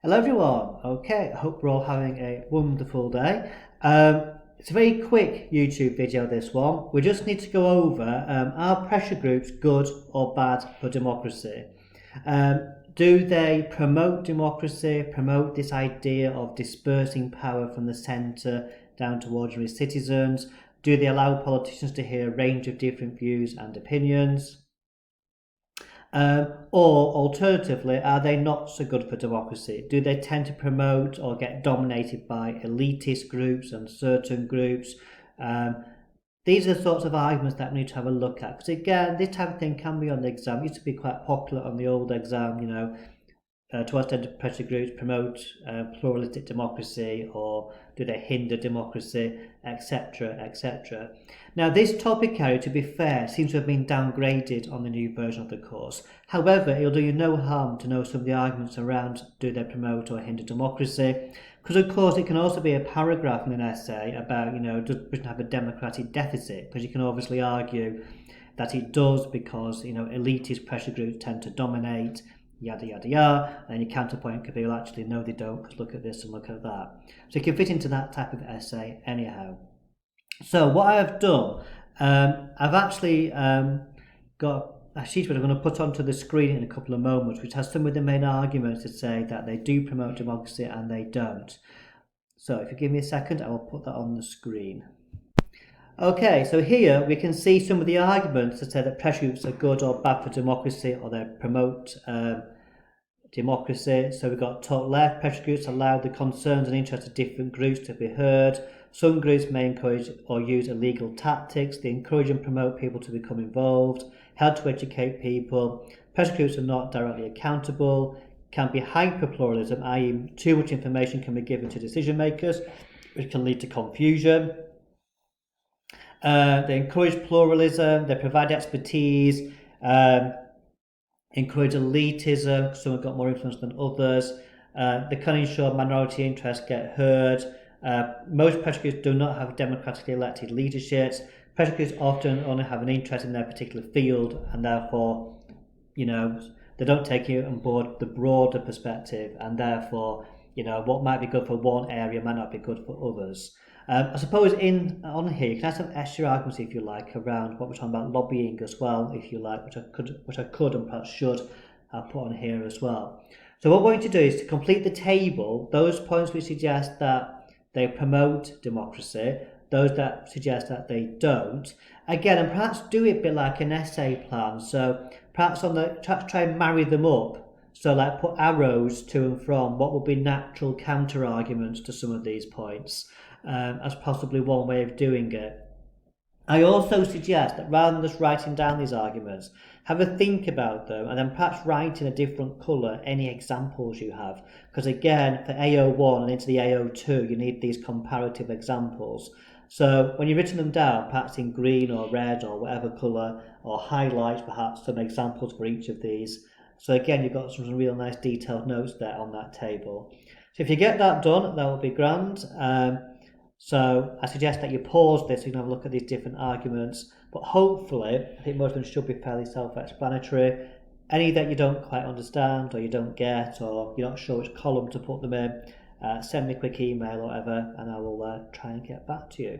Hello everyone. Okay, I hope we're all having a wonderful day. It's a very quick YouTube video, this one. We just need to go over are pressure groups good or bad for democracy? Do they promote democracy, promote this idea of dispersing power from the centre down to ordinary citizens? Do they allow politicians to hear a range of different views and opinions? Or alternatively, are they not so good for democracy? Do they tend to promote or get dominated by elitist groups and certain groups? These are the sorts of arguments that we need to have a look at. Because again, this type of thing can be on the exam. It used to be quite popular on the old exam, to what extent do pressure groups promote pluralistic democracy, or do they hinder democracy, etc., etc. Now, this topic area, to be fair, seems to have been downgraded on the new version of the course. However, it'll do you no harm to know some of the arguments around do they promote or hinder democracy, because of course it can also be a paragraph in an essay about, does Britain have a democratic deficit? Because you can obviously argue that it does because, elitist pressure groups tend to dominate, yada yada yada, and your counterpoint could be, well, actually no they don't, because look at this and look at that. So you can fit into that type of essay anyhow. So what I have done, I've actually got a sheet which I'm going to put onto the screen in a couple of moments, which has some of the main arguments to say that they do promote democracy and they don't. So if you give me a second, I will put that on the screen. Okay, so here we can see some of the arguments that say that pressure groups are good or bad for democracy, or they promote democracy. So we've got top left, pressure groups allow the concerns and interests of different groups to be heard. Some groups may encourage or use illegal tactics. They encourage and promote people to become involved, help to educate people. Pressure groups are not directly accountable, can be hyper-pluralism, i.e. too much information can be given to decision makers, which can lead to confusion. They encourage pluralism, they provide expertise, encourage elitism, some have got more influence than others. They can ensure minority interests get heard. Most pressure groups do not have democratically elected leaderships. Pressure groups often only have an interest in their particular field, and therefore, they don't take on board the broader perspective, and therefore, what might be good for one area might not be good for others. I suppose on here you can have some extra arguments if you like around what we're talking about lobbying as well, if you like, which I could and perhaps should put on here as well. So what we're going to do is to complete the table, those points which suggest that they promote democracy, those that suggest that they don't, again, and perhaps do it a bit like an essay plan. So perhaps try and marry them up. So like put arrows to and from what would be natural counter arguments to some of these points. As possibly one way of doing it. I also suggest that rather than just writing down these arguments, have a think about them and then perhaps write in a different colour any examples you have. Because again, for AO1 and into the AO2, you need these comparative examples. So when you've written them down, perhaps in green or red or whatever colour, or highlight perhaps some examples for each of these. So again, you've got some real nice detailed notes there on that table. So if you get that done, that will be grand. So I suggest that you pause this so you can have a look at these different arguments, but hopefully I think most of them should be fairly self-explanatory. Any that you don't quite understand or you don't get or you're not sure which column to put them in, send me a quick email or whatever and I will try and get back to you.